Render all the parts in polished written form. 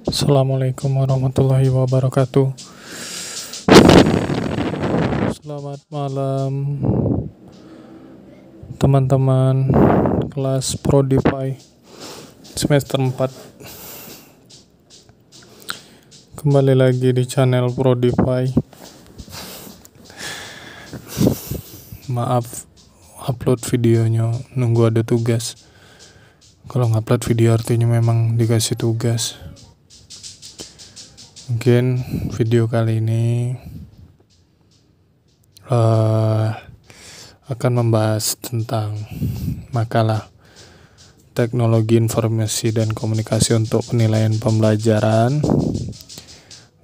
Assalamualaikum warahmatullahi wabarakatuh. Selamat malam teman-teman kelas ProDefi semester 4. Kembali lagi di channel ProDefi. Maaf, upload videonya nunggu ada tugas. Kalau ngupload video artinya memang dikasih tugas. Mungkin video kali ini akan membahas tentang makalah teknologi informasi dan komunikasi untuk penilaian pembelajaran.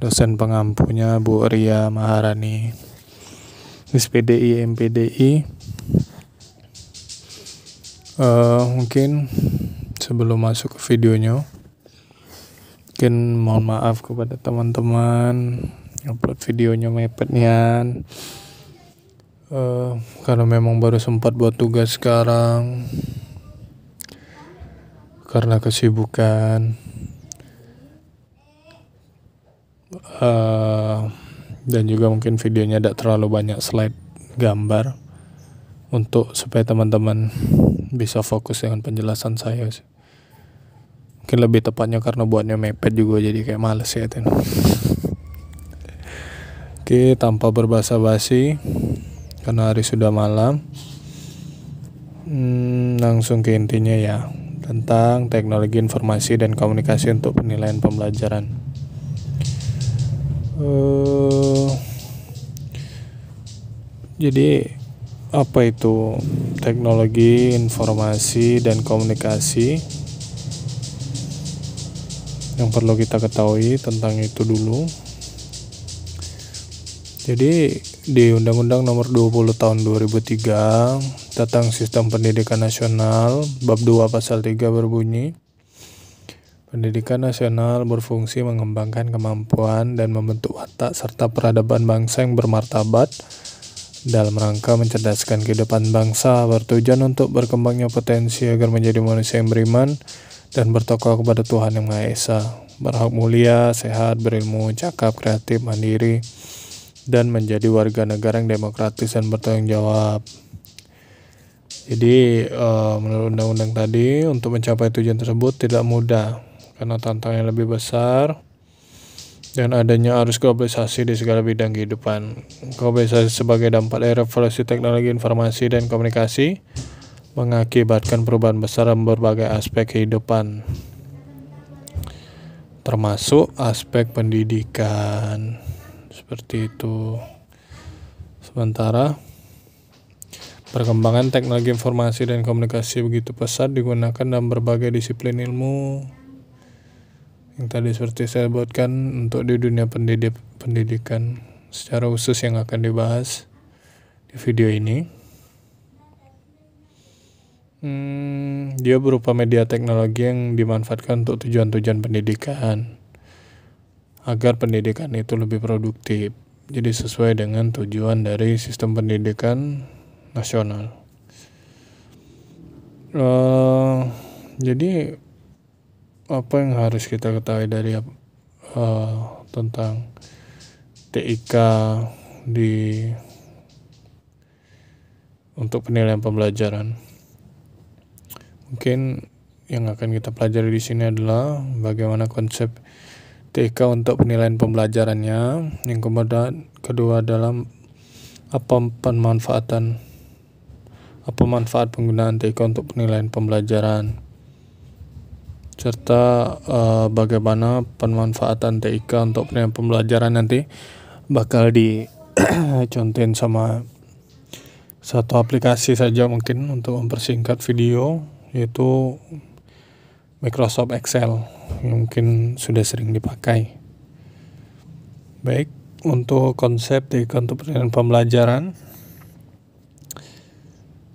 Dosen pengampunya Bu Ria Maharani, SPDI MPDI. Mungkin sebelum masuk ke videonya, mungkin mohon maaf kepada teman-teman upload videonya mepet nian. Karena memang baru sempat buat tugas sekarang karena kesibukan, dan juga mungkin videonya tidak terlalu banyak slide gambar untuk supaya teman-teman bisa fokus dengan penjelasan saya. Mungkin lebih tepatnya karena buatnya mepet juga jadi kayak males ya. Oke, tanpa berbasa-basi karena hari sudah malam, langsung ke intinya ya, tentang teknologi informasi dan komunikasi untuk penilaian pembelajaran. Jadi apa itu teknologi informasi dan komunikasi? Yang perlu kita ketahui tentang itu dulu. Jadi di Undang-Undang Nomor 20 Tahun 2003 tentang Sistem Pendidikan Nasional Bab 2 Pasal 3 berbunyi, pendidikan nasional berfungsi mengembangkan kemampuan dan membentuk watak serta peradaban bangsa yang bermartabat dalam rangka mencerdaskan kehidupan bangsa, bertujuan untuk berkembangnya potensi agar menjadi manusia yang beriman dan bertakwa kepada Tuhan Yang Maha Esa, berhak mulia, sehat, berilmu, cakap, kreatif, mandiri, dan menjadi warga negara yang demokratis dan bertanggung jawab. Jadi menurut undang-undang tadi, untuk mencapai tujuan tersebut tidak mudah karena tantangannya lebih besar dan adanya arus globalisasi di segala bidang kehidupan. Globalisasi sebagai dampak dari revolusi teknologi informasi dan komunikasi mengakibatkan perubahan besar dalam berbagai aspek kehidupan, termasuk aspek pendidikan. Seperti itu. Sementara perkembangan teknologi informasi dan komunikasi begitu pesat digunakan dalam berbagai disiplin ilmu yang tadi seperti saya sebutkan untuk di dunia pendidikan secara khusus yang akan dibahas di video ini. Dia berupa media teknologi yang dimanfaatkan untuk tujuan-tujuan pendidikan agar pendidikan itu lebih produktif, jadi sesuai dengan tujuan dari sistem pendidikan nasional. Jadi apa yang harus kita ketahui dari tentang TIK untuk penilaian pembelajaran? Mungkin yang akan kita pelajari di sini adalah bagaimana konsep TIK untuk penilaian pembelajarannya. Yang kemudian kedua adalah apa manfaat penggunaan TIK untuk penilaian pembelajaran, serta bagaimana pemanfaatan TIK untuk penilaian pembelajaran nanti bakal dicontohin sama satu aplikasi saja mungkin untuk mempersingkat video, yaitu Microsoft Excel yang mungkin sudah sering dipakai. Baik, untuk konsep TIK untuk penilaian pembelajaran,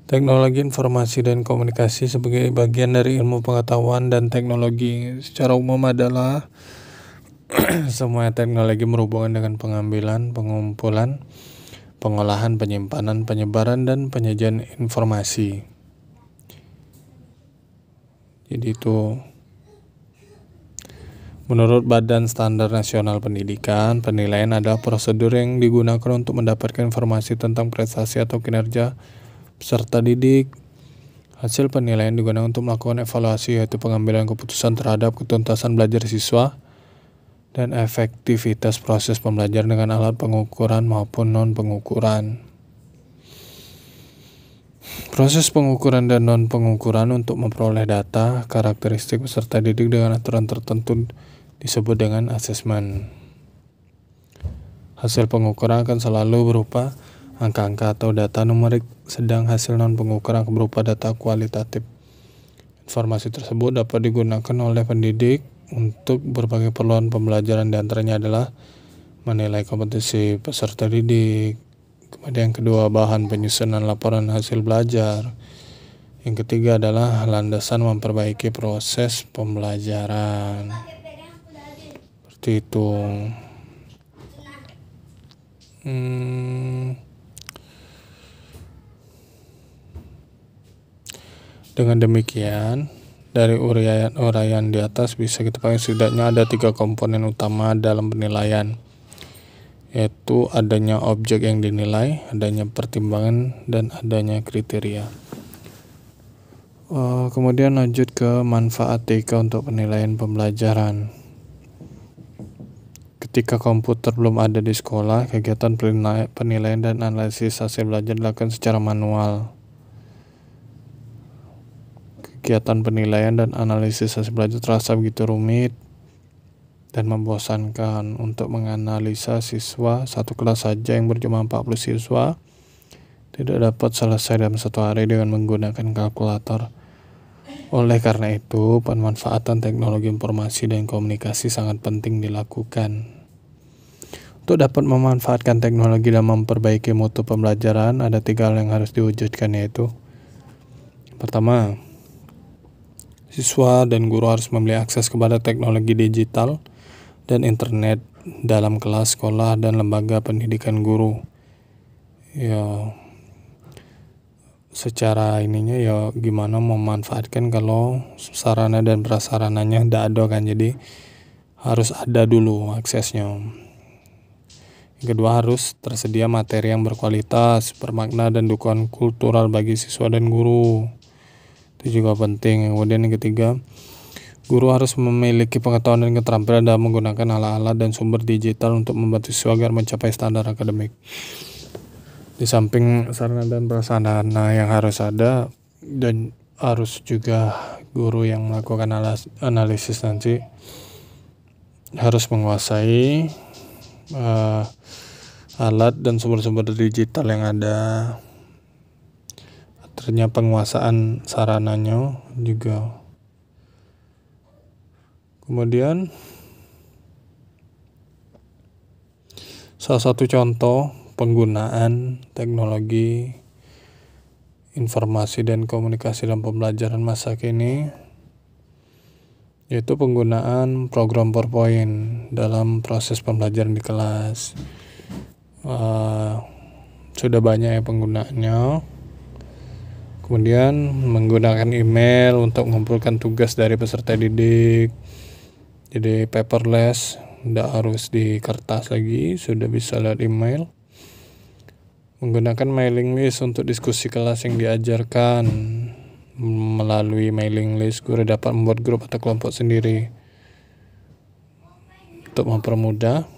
teknologi informasi dan komunikasi sebagai bagian dari ilmu pengetahuan dan teknologi secara umum adalah semua teknologi berhubungan dengan pengambilan, pengumpulan, pengolahan, penyimpanan, penyebaran, dan penyajian informasi. Jadi itu Menurut Badan Standar Nasional Pendidikan, penilaian adalah prosedur yang digunakan untuk mendapatkan informasi tentang prestasi atau kinerja peserta didik. Hasil penilaian digunakan untuk melakukan evaluasi, yaitu pengambilan keputusan terhadap ketuntasan belajar siswa dan efektivitas proses pembelajaran dengan alat pengukuran maupun non-pengukuran. Proses pengukuran dan non-pengukuran untuk memperoleh data karakteristik peserta didik dengan aturan tertentu disebut dengan asesmen. Hasil pengukuran akan selalu berupa angka-angka atau data numerik, sedang hasil non-pengukuran berupa data kualitatif. Informasi tersebut dapat digunakan oleh pendidik untuk berbagai keperluan pembelajaran, diantaranya adalah menilai kompetensi peserta didik. Kemudian yang kedua, bahan penyusunan laporan hasil belajar. Yang ketiga adalah landasan memperbaiki proses pembelajaran. Seperti itu. Dengan demikian, dari uraian di atas bisa kita pakai setidaknya ada 3 komponen utama dalam penilaian, yaitu adanya objek yang dinilai, adanya pertimbangan, dan adanya kriteria. Kemudian lanjut ke manfaat TIK untuk penilaian pembelajaran. Ketika komputer belum ada di sekolah, kegiatan penilaian dan analisis hasil belajar dilakukan secara manual. Kegiatan penilaian dan analisis hasil belajar terasa begitu rumit dan membosankan. Untuk menganalisa siswa, satu kelas saja yang berjumlah 40 siswa tidak dapat selesai dalam 1 hari dengan menggunakan kalkulator. Oleh karena itu, pemanfaatan teknologi informasi dan komunikasi sangat penting dilakukan. Untuk dapat memanfaatkan teknologi dan memperbaiki mutu pembelajaran, ada 3 hal yang harus diwujudkan, yaitu pertama, siswa dan guru harus memiliki akses kepada teknologi digital dan internet dalam kelas, sekolah, dan lembaga pendidikan guru. Ya, secara ininya ya gimana memanfaatkan kalau sarana dan prasarananya tidak ada kan, jadi harus ada dulu aksesnya. Yang kedua, harus tersedia materi yang berkualitas, bermakna, dan dukungan kultural bagi siswa dan guru. Itu juga penting. Kemudian yang ketiga, guru harus memiliki pengetahuan dan keterampilan dalam menggunakan alat-alat dan sumber digital untuk membantu siswa agar mencapai standar akademik. Di samping sarana dan prasarana yang harus ada, dan harus juga guru yang melakukan analisis nanti harus menguasai alat dan sumber-sumber digital yang ada. Ternyata penguasaan sarananya juga. Kemudian salah satu contoh penggunaan teknologi informasi dan komunikasi dalam pembelajaran masa kini yaitu penggunaan program PowerPoint dalam proses pembelajaran di kelas. Sudah banyak ya penggunaannya. Kemudian menggunakan email untuk mengumpulkan tugas dari peserta didik, jadi paperless, tidak harus di kertas lagi, sudah bisa lewat email. Menggunakan mailing list untuk diskusi kelas yang diajarkan. Melalui mailing list, guru dapat membuat grup atau kelompok sendiri untuk mempermudah.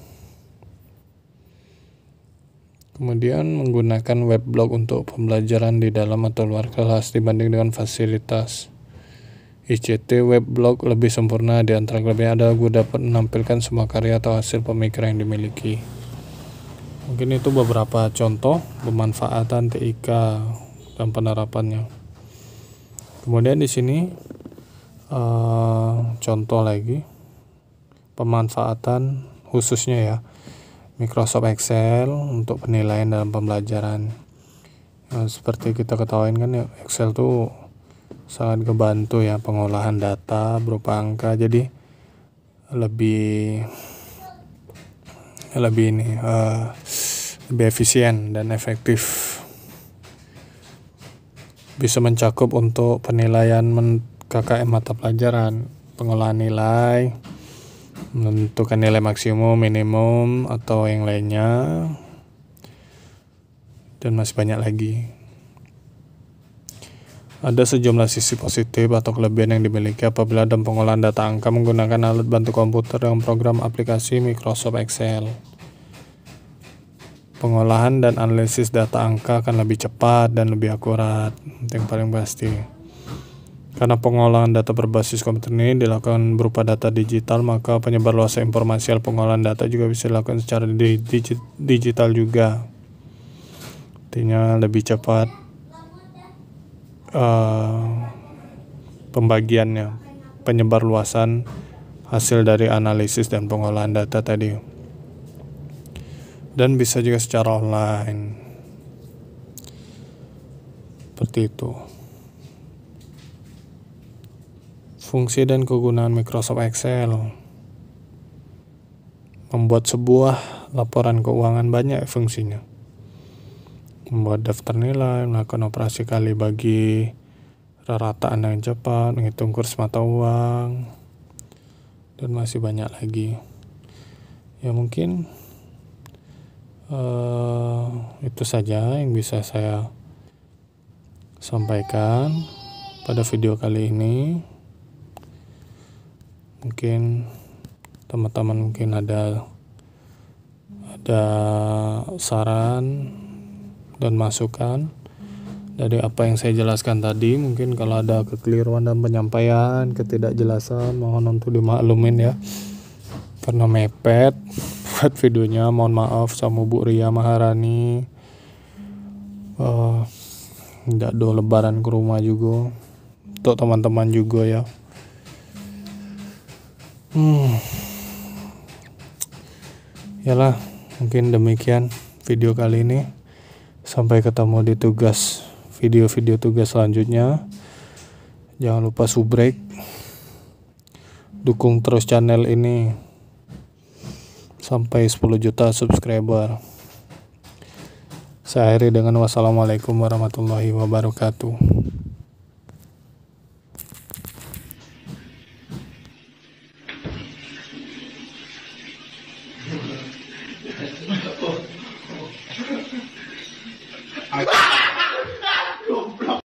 Kemudian menggunakan web blog untuk pembelajaran di dalam atau luar kelas dibanding dengan fasilitas ICT. Web blog lebih sempurna, di antara kelebihan adalah guru dapat menampilkan semua karya atau hasil pemikiran yang dimiliki. Mungkin itu beberapa contoh pemanfaatan TIK dan penerapannya. Kemudian di sini contoh lagi pemanfaatan khususnya ya Microsoft Excel untuk penilaian dalam pembelajaran. Seperti kita ketahui kan ya, Excel tuh sangat kebantu ya pengolahan data berupa angka, jadi lebih efisien dan efektif. Bisa mencakup untuk penilaian KKM mata pelajaran, pengolahan nilai, menentukan nilai maksimum, minimum, atau yang lainnya, dan masih banyak lagi. Ada sejumlah sisi positif atau kelebihan yang dimiliki apabila dalam pengolahan data angka menggunakan alat bantu komputer dengan program aplikasi Microsoft Excel. Pengolahan dan analisis data angka akan lebih cepat dan lebih akurat, yang paling pasti. Karena pengolahan data berbasis komputer ini dilakukan berupa data digital, maka penyebarluasan informasi hasil pengolahan data juga bisa dilakukan secara digital juga. Artinya lebih cepat pembagiannya, penyebarluasan hasil dari analisis dan pengolahan data tadi. Dan bisa juga secara online. Seperti itu. Fungsi dan kegunaan Microsoft Excel. Membuat sebuah laporan keuangan banyak fungsinya. Membuat daftar nilai, melakukan operasi kali bagi, rataan yang cepat, menghitung kurs mata uang, dan masih banyak lagi. Ya mungkin itu saja yang bisa saya sampaikan pada video kali ini. Mungkin teman-teman mungkin ada saran dan masukan dari apa yang saya jelaskan tadi. Mungkin kalau ada kekeliruan dan penyampaian, ketidakjelasan, mohon untuk dimaklumin ya, karena mepet buat videonya. Mohon maaf sama Bu Ria Maharani. Tidak ada lebaran ke rumah juga, untuk teman-teman juga ya. Yalah, mungkin demikian video kali ini. Sampai ketemu di video-video tugas selanjutnya. Jangan lupa subrek, dukung terus channel ini sampai 10 juta subscriber. Saya akhiri dengan wassalamualaikum warahmatullahi wabarakatuh.